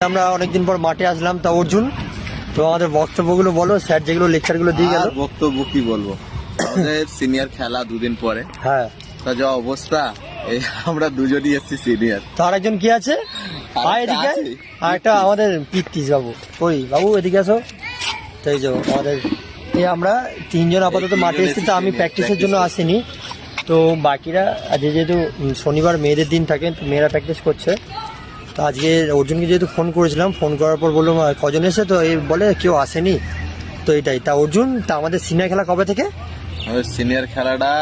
আমরা অনেকদিন পর মাঠে আসলাম, তা অর্জুন তো আমাদের বক্তব্যগুলো বলো, স্যার যেগুলো লেকচারগুলো দিয়ে গেল। বক্তব্য কি বলবো, আমাদের সিনিয়র খেলা দুদিন পরে, হ্যাঁ তা যা অবস্থা, এই আমরা দুজনই এসছি সিনিয়র। তো আরেকজন কি আছে? আয় এদিকে, আর একটা আমাদের পিত্তিস বাবু, ওই বাবু এদিকে আসো। তো এই যে আমাদের আমরা তিনজন আপাতত মাঠে এসেছি, তো আমি প্র্যাকটিসের জন্য আসিনি। তো বাকিরা আজকে যেহেতু শনিবার মেয়েদের দিন থাকে, তো মেয়েরা প্র্যাকটিস করছে। তো আজকে অর্জুনকে যেহেতু ফোন করেছিলাম, ফোন করার পর বললাম কজন এসে, তো এই বলে কেউ আসেনি। তো এটাই। তা অর্জুন, তা আমাদের সিনিয়র খেলা কবে থেকে? আমাদের সিনিয়র খেলাটা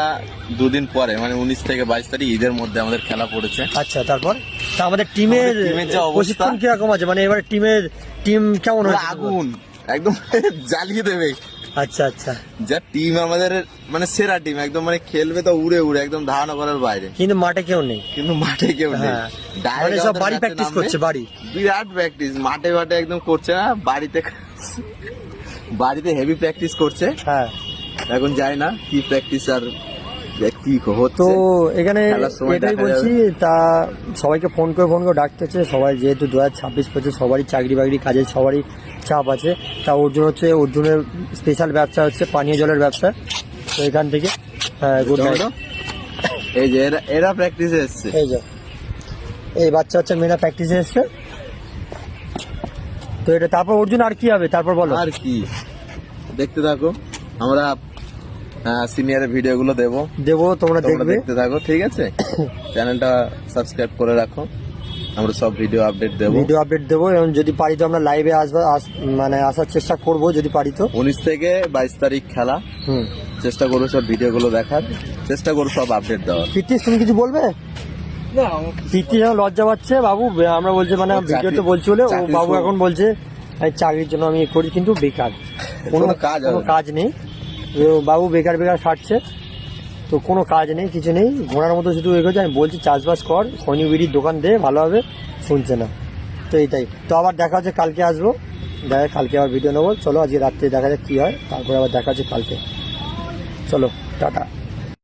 দুদিন পরে, মানে 19 থেকে 22 তারিখ, ঈদের মধ্যে আমাদের খেলা পড়েছে। আচ্ছা, তারপর তা আমাদের টিমের যা অবস্থা, প্রশিক্ষণ কিরকম আছে? মানে এবার টিম কেমন হয়েছে? আগুন একদম জ্বালিয়ে দেবে। আচ্ছা আচ্ছা, যা টিম আমাদের, মানে সেরা টিম একদম, মানে খেলবে তো উড়ে উড়ে একদম ধারণা করার বাইরে। কিন্তু মাঠে কেউ নেই, কিন্তু মাঠে কেউ নেই। হ্যাঁ, Direct মানে সব আমাদের বাড়ি match এ প্র্যাকটিস নামবে। করছে, বাড়ি বিরাট প্র্যাকটিস, মাঠে মাঠে একদম করছে না, বাড়িতে হেভি প্র্যাকটিস করছে। হ্যাঁ। এখন যাই না কি প্র্যাকটিস আর কি হচ্ছে। তো এখানে খেলার সময় এটাই দেখা বলছি, তা সবাইকে ফোন করে ডাকতেছে সবাই, যেহেতু 2026 পড়ছে, সবারই চাকরি বাকরি কাজের সবারই চাপ আছে। তা অর্জুনের স্পেশাল ব্যবসা হচ্ছে পানীয় জলের ব্যবসা। তো এখান থেকে গুড নাইট। এই যে এরা প্র্যাকটিসে এসছে, এই যে এই বাচ্চা মেয়েরা প্র্যাকটিসে এসছে। তো এটা তারপর অর্জুন আর কি হবে তারপর বলো। আর কি দেখতে থাকো, আমরা সিনিয়রের ভিডিও গুলো দেবো, তোমরা তোমরা দেখবে, দেখতে থাকো, ঠিক আছে? চ্যানেলটা সাবস্ক্রাইব করে রাখো, আমরা সব ভিডিও আপডেট দেবো। এবং যদি পারি তো আমরা লাইভে মানে আসার চেষ্টা করব, যদি পারি তো। 19 থেকে 22 তারিখ খেলা, চেষ্টা করবো সব ভিডিও গুলো দেখার, চেষ্টা করবো সব আপডেট দেওয়ার। প্রীতিশ, তুমি কিছু বলবে? প্রীতি যেন লজ্জা পাচ্ছে বাবু, আমরা বলছে মানে ভিডিওতে বলছি বলে ও বাবু এখন বলছে চাকরির জন্য আমি করি, কিন্তু বেকার, কোনো কাজ নেই। বাবু বেকার খাটছে, তো কোনো কাজ নেই, কিছু নেই, ঘোড়ার মতো শুধু এগোচ্ছে। আমি বলছি চাষবাস কর, খনি বিড়ির দোকান দে, ভালো হবে, শুনছে না। তো এইটাই। তো আবার দেখা হচ্ছে কালকে, আসবো, কালকে আবার ভিডিও নেবো। চলো আজকে রাত্রে দেখা যাক কি হয়, তারপরে আবার দেখা হচ্ছে কালকে। চলো টাটা।